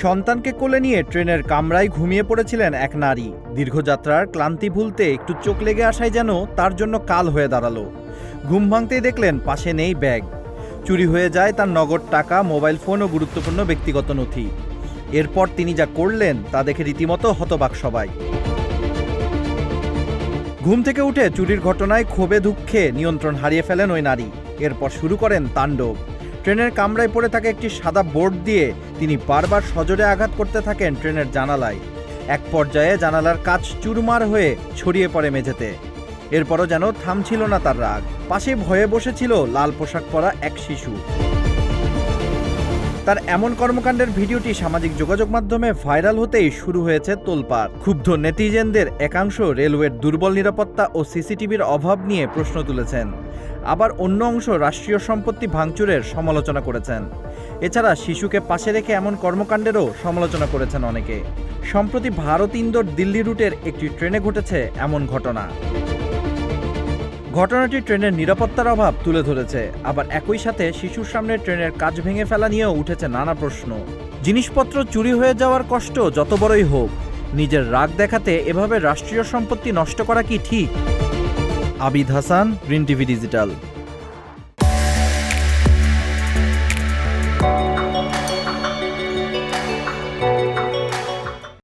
সন্তানকে কোলে নিয়ে ট্রেনের কামরায় ঘুমিয়ে পড়েছিলেন এক নারী। দীর্ঘযাত্রার ক্লান্তি ভুলতে একটু চোখ লেগে আসায় যেন তার জন্য কাল হয়ে দাঁড়ালো। ঘুম ভাঙতেই দেখলেন পাশে নেই ব্যাগ। চুরি হয়ে যায় তার নগদ টাকা, মোবাইল ফোন ও গুরুত্বপূর্ণ ব্যক্তিগত নথি। এরপর তিনি যা করলেন তা দেখে রীতিমতো হতবাক সবাই। ঘুম থেকে উঠে চুরির ঘটনায় ক্ষোভে দুঃখে নিয়ন্ত্রণ হারিয়ে ফেলেন ওই নারী। এরপর শুরু করেন তাণ্ডব। ট্রেনের কামরায় পড়ে থাকা একটি সাদা বোর্ড দিয়ে তিনি বারবার সজোরে আঘাত করতে থাকেন ট্রেনের জানালায়। এক পর্যায়ে জানালার কাচ চুরমার হয়ে ছড়িয়ে পড়ে মেঝেতে। এরপরও যেন থামছিল না তার রাগ। পাশে ভয়ে বসেছিল লাল পোশাক পরা এক শিশু। তার এমন কর্মকাণ্ডের ভিডিওটি সামাজিক যোগাযোগ মাধ্যমে ভাইরাল হতেই শুরু হয়েছে তোলপাড়। ক্ষুব্ধ নেটিজেনদের একাংশ রেলওয়ের দুর্বল নিরাপত্তা ও সিসিটিভির অভাব নিয়ে প্রশ্ন তুলেছেন। আবার অন্য অংশ রাষ্ট্রীয় সম্পত্তি ভাঙচুরের সমালোচনা করেছেন। এছাড়া শিশুকে পাশে রেখে এমন কর্মকাণ্ডেরও সমালোচনা করেছেন অনেকে। সম্প্রতি ভারত ইন্দোর দিল্লি রুটের একটি ট্রেনে ঘটেছে এমন ঘটনা। ঘটনাটি ট্রেনের নিরাপত্তার অভাব তুলে ধরেছে। আবার একই সাথে শিশুর সামনে ট্রেনের কাচ ভেঙে ফেলা নিয়েও উঠেছে নানা প্রশ্ন। জিনিসপত্র চুরি হয়ে যাওয়ার কষ্ট যত বড়ই হোক, নিজের রাগ দেখাতে এভাবে রাষ্ট্রীয় সম্পত্তি নষ্ট করা কি ঠিক? Abid Hasan, green TV digital.